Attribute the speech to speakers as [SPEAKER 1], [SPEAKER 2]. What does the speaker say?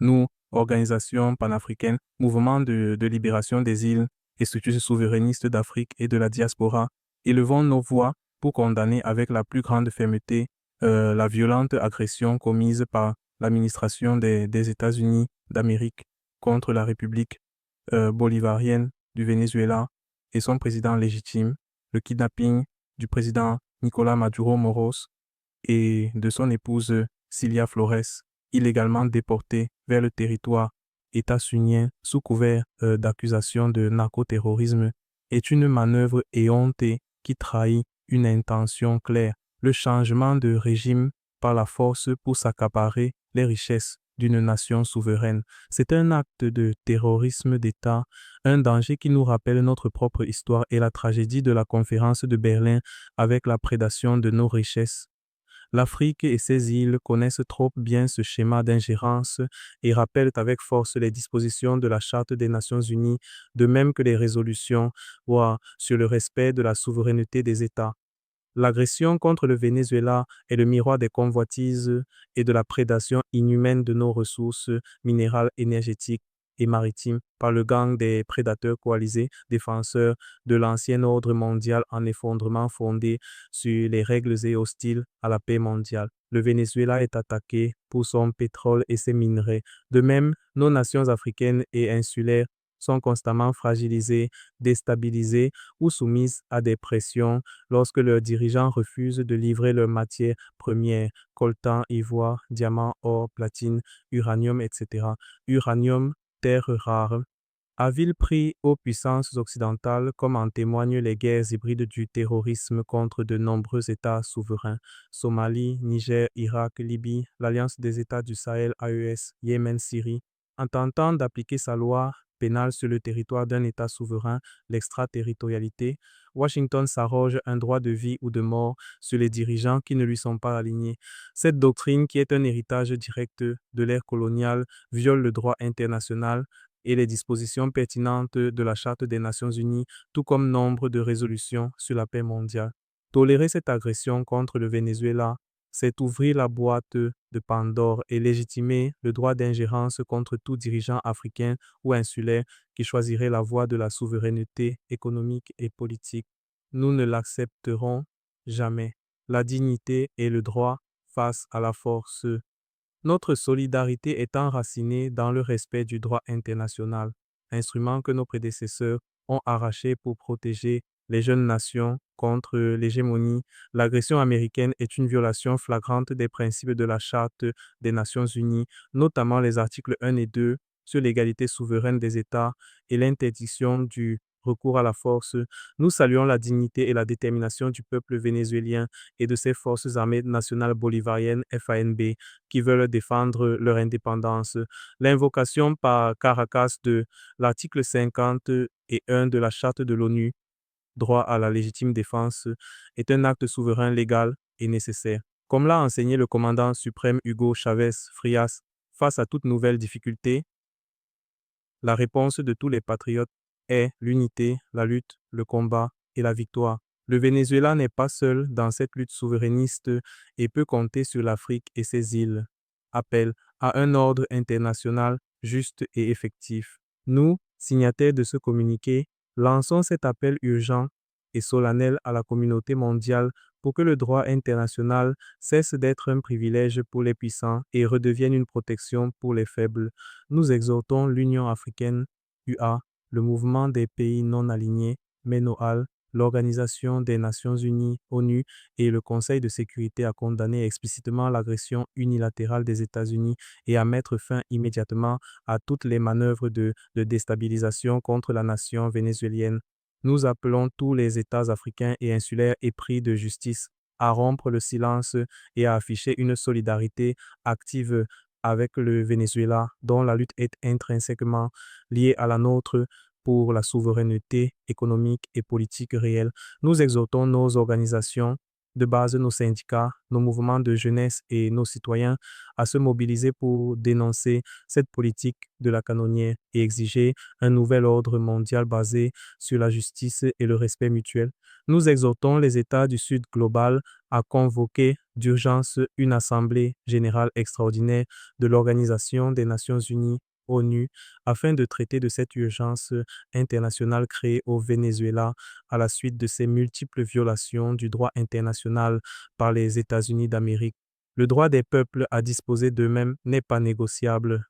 [SPEAKER 1] Nous, organisation panafricaine, mouvement de libération des îles et structures souverainistes d'Afrique et de la diaspora, élevons nos voix pour condamner avec la plus grande fermeté la violente agression commise par l'administration des États-Unis d'Amérique contre la République bolivarienne du Venezuela et son président légitime, le kidnapping du président Nicolás Maduro Moros et de son épouse Cilia Flores, illégalement déportés vers le territoire états-unien sous couvert d'accusations de narcoterrorisme, est une manœuvre éhontée qui trahit une intention claire, le changement de régime par la force pour s'accaparer les richesses d'une nation souveraine. C'est un acte de terrorisme d'État, un danger qui nous rappelle notre propre histoire et la tragédie de la conférence de Berlin avec la prédation de nos richesses. L'Afrique et ses îles connaissent trop bien ce schéma d'ingérence et rappellent avec force les dispositions de la Charte des Nations Unies, de même que les résolutions sur le respect de la souveraineté des États. L'agression contre le Venezuela est le miroir des convoitises et de la prédation inhumaine de nos ressources minérales, énergétiques et maritimes par le gang des prédateurs coalisés, défenseurs de l'ancien ordre mondial en effondrement fondé sur les règles et hostiles à la paix mondiale. Le Venezuela est attaqué pour son pétrole et ses minerais. De même, nos nations africaines et insulaires sont constamment fragilisées, déstabilisées ou soumises à des pressions lorsque leurs dirigeants refusent de livrer leurs matières premières, coltan, ivoire, diamant, or, platine, uranium, etc. Uranium, terre rare, à vil prix aux puissances occidentales, comme en témoignent les guerres hybrides du terrorisme contre de nombreux États souverains, Somalie, Niger, Irak, Libye, l'Alliance des États du Sahel, AES, Yémen, Syrie, en tentant d'appliquer sa loi pénale sur le territoire d'un État souverain, l'extraterritorialité, Washington s'arroge un droit de vie ou de mort sur les dirigeants qui ne lui sont pas alignés. Cette doctrine, qui est un héritage direct de l'ère coloniale, viole le droit international et les dispositions pertinentes de la Charte des Nations Unies, tout comme nombre de résolutions sur la paix mondiale. Tolérer cette agression contre le Venezuela, c'est ouvrir la boîte de Pandore et légitimer le droit d'ingérence contre tout dirigeant africain ou insulaire qui choisirait la voie de la souveraineté économique et politique. Nous ne l'accepterons jamais. La dignité et le droit face à la force. Notre solidarité est enracinée dans le respect du droit international, instrument que nos prédécesseurs ont arraché pour protéger les jeunes nations contre l'hégémonie. L'agression américaine est une violation flagrante des principes de la Charte des Nations Unies, notamment les articles 1 et 2 sur l'égalité souveraine des États et l'interdiction du recours à la force. Nous saluons la dignité et la détermination du peuple vénézuélien et de ses forces armées nationales bolivariennes FANB qui veulent défendre leur indépendance. L'invocation par Caracas de l'article 51 de la Charte de l'ONU, droit à la légitime défense, est un acte souverain légal et nécessaire. Comme l'a enseigné le commandant suprême Hugo Chavez Frias, face à toute nouvelle difficulté, la réponse de tous les patriotes est l'unité, la lutte, le combat et la victoire. Le Venezuela n'est pas seul dans cette lutte souverainiste et peut compter sur l'Afrique et ses îles. Appel à un ordre international juste et effectif. Nous, signataires de ce communiqué, lançons cet appel urgent et solennel à la communauté mondiale pour que le droit international cesse d'être un privilège pour les puissants et redevienne une protection pour les faibles. Nous exhortons l'Union africaine, UA, le mouvement des pays non alignés, MENOAL, l'Organisation des Nations Unies, ONU, et le Conseil de sécurité à condamner explicitement l'agression unilatérale des États-Unis et à mettre fin immédiatement à toutes les manœuvres de déstabilisation contre la nation vénézuélienne. Nous appelons tous les États africains et insulaires épris de justice à rompre le silence et à afficher une solidarité active avec le Venezuela, dont la lutte est intrinsèquement liée à la nôtre pour la souveraineté économique et politique réelle. Nous exhortons nos organisations de base, nos syndicats, nos mouvements de jeunesse et nos citoyens à se mobiliser pour dénoncer cette politique de la canonnière et exiger un nouvel ordre mondial basé sur la justice et le respect mutuel. Nous exhortons les États du Sud global a convoqué d'urgence une assemblée générale extraordinaire de l'Organisation des Nations Unies, ONU, afin de traiter de cette urgence internationale créée au Venezuela à la suite de ces multiples violations du droit international par les États-Unis d'Amérique. Le droit des peuples à disposer d'eux-mêmes n'est pas négociable.